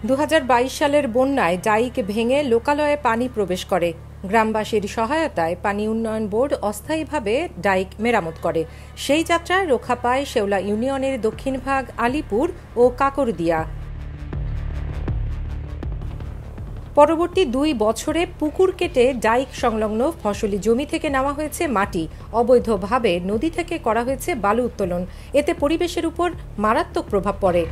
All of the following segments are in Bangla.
2022 সালের বন্যায় ডাইক ভেঙে লোকালয়ে পানি প্রবেশ করে। গ্রামবাসীর সহায়তায় পানি উন্নয়ন বোর্ড অস্থায়ীভাবে ডাইক মেরামত করে। সেই যাত্রায় রক্ষা পায় শেওলা ইউনিয়নের দক্ষিণ ভাগ আলীপুর ও কাকরদিয়া। পরবর্তী 2 বছরে পুকুর কেটে ডাইক সংলগ্ন ফসলি জমি থেকে নেওয়া হয়েছে মাটি, অবৈধভাবে নদী থেকে করা হয়েছে বালু উত্তোলন। এতে পরিবেশের উপর মারাত্মক প্রভাব পড়ে।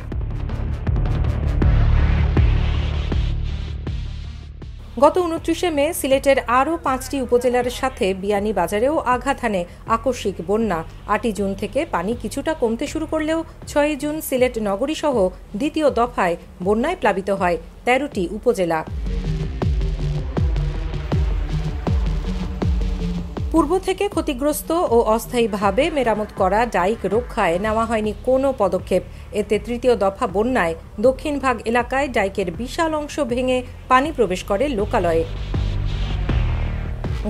গত 29 মে সিলেটের আরও 5টি উপজেলার সাথে বিয়ানীবাজারেও আঘাত হানে আকস্মিক বন্যা। 8 জুন থেকে পানি কিছুটা কমতে শুরু করলেও 6 জুন সিলেট নগরীসহ দ্বিতীয় দফায় বন্যায় প্লাবিত হয় 13টি উপজেলা। পূর্ব থেকে ক্ষতিগ্রস্ত ও অস্থায়ীভাবে মেরামত করা ডাইক রক্ষায় নেওয়া হয়নি কোনো পদক্ষেপ। এতে তৃতীয় দফা বন্যায় দক্ষিণ ভাগ এলাকায় ডাইকের বিশাল অংশ ভেঙে পানি প্রবেশ করে লোকালয়ে।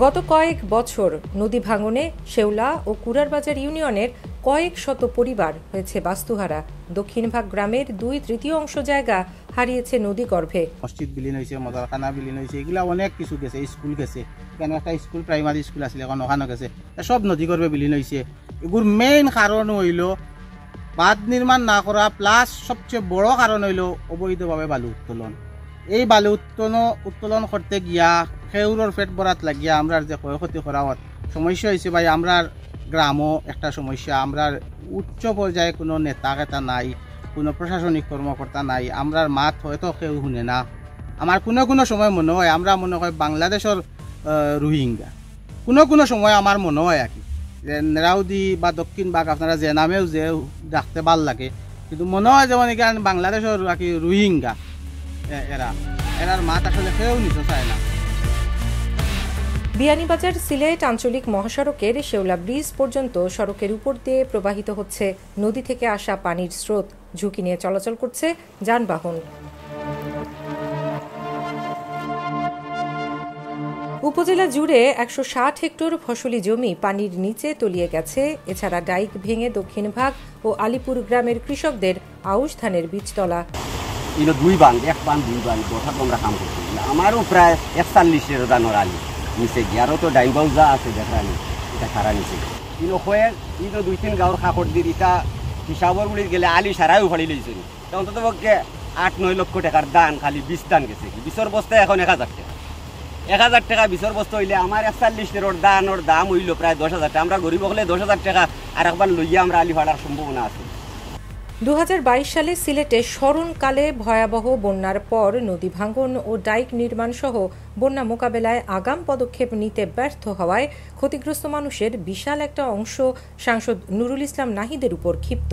গত কয়েক বছর নদী ভাঙনে শেওলা ও কুরারবাজার ইউনিয়নের কয়েক শত পরিবার হয়েছে বাস্তুহারা। দক্ষিণ ভাগ গ্রামের 2/3 জায়গা হারিয়েছে নদী গর্ভে। মসজিদ বিলীন হয়েছে, মদরখানা বিলীন হয়েছে, এগুলা অনেক কিছু গেছে। স্কুল গেছে, এখানে একটা স্কুল প্রাইমারি স্কুল আসলে এখন ওখানে গেছে, সব নদী গর্ভে বিলীন হয়েছে। এগুলোর মেইন কারণ হইল বাঁধ নির্মাণ না করা, প্লাস সবচেয়ে বড় কারণ হইল অবৈধভাবে বালু উত্তোলন। এই বালু উত্তোলন করতে গিয়া খেউরের পেট ভরাত লাগিয়া আমরা যে ক্ষয়ক্ষতি করা সমস্যা হয়েছে ভাই। আমরা গ্রামও একটা সমস্যা, আমরা উচ্চ পর্যায়ে কোনো নেতা কেতা নাই, কোনো প্রশাসনিক কর্মকর্তা নাই, আমরার মাত হয়তো কেউ শুনে না। আমার কোনো সময় মনে হয় আমরা মনে হয় বাংলাদেশের রোহিঙ্গা। কোনো সময় আমার মনে হয় আর কি যে নেরাউদি বা দক্ষিণ ভাগ আপনারা যে নামেও যে ডাকতে ভাল লাগে, কিন্তু মনে হয় যেমন এখানে বাংলাদেশের আর কি রোহিঙ্গা। এরার মাত আসলে কেউ নিতে চায় না। বিয়ানীবাজার সিলেট আঞ্চলিক মহাসড়কের শেওলা ব্রিজ পর্যন্ত সড়কের উপর দিয়ে প্রবাহিত হচ্ছে নদী থেকে আসা পানির স্রোত। ঝুঁকি নিয়ে চলাচল করছে যানবাহন। উপজেলা জুড়ে 160 হেক্টর ফসলি জমি পানির নিচে তলিয়ে গেছে। এছাড়া ডাইক ভেঙে দক্ষিণ ভাগ ও আলীপুর গ্রামের কৃষকদের আউশ ধানের বীজতলা। দুই বান, এক বান দুই বান বসাত আমরা কাম করছি। আমারও প্রায় 41 দানোর আলি নিচে গিয়ে, আরও তো ডাইনবাউ যা আছে দেখানি এটা সারা নিচে হয়ে 2-3 গাঁৱৰ কাষত দিয়ে ইটা হিসাবর গুলি গেলে আলি সারাই উফাড়ি লইছেন। অন্তত পক্ষে 8-9 লক্ষ টাকার দান খালি বীজ দান গেছে। বীজের বস্তা এখন 1000 টাকা। 1000 টাকা বীজের বস্তা হইলে আমার 41 দানোর দাম হইল প্রায় 10,000 টাকা। আমরা গরিব হলে 10,000 টাকা আর একবার লইয়া আমরা আলি ফাড়ার সম্ভাবনা আছে। 2022 সালে সিলেটে স্মরণকালে ভয়াবহ বন্যার পর নদী ভাঙন ও ডাইক নির্মাণ সহ বন্যা মোকাবেলায় আগাম পদক্ষেপ নিতে ব্যর্থ হওয়ায় ক্ষতিগ্রস্ত মানুষের বিশাল একটা অংশ সাংসদ নুরুল ইসলাম নাহিদের উপর ক্ষিপ্ত।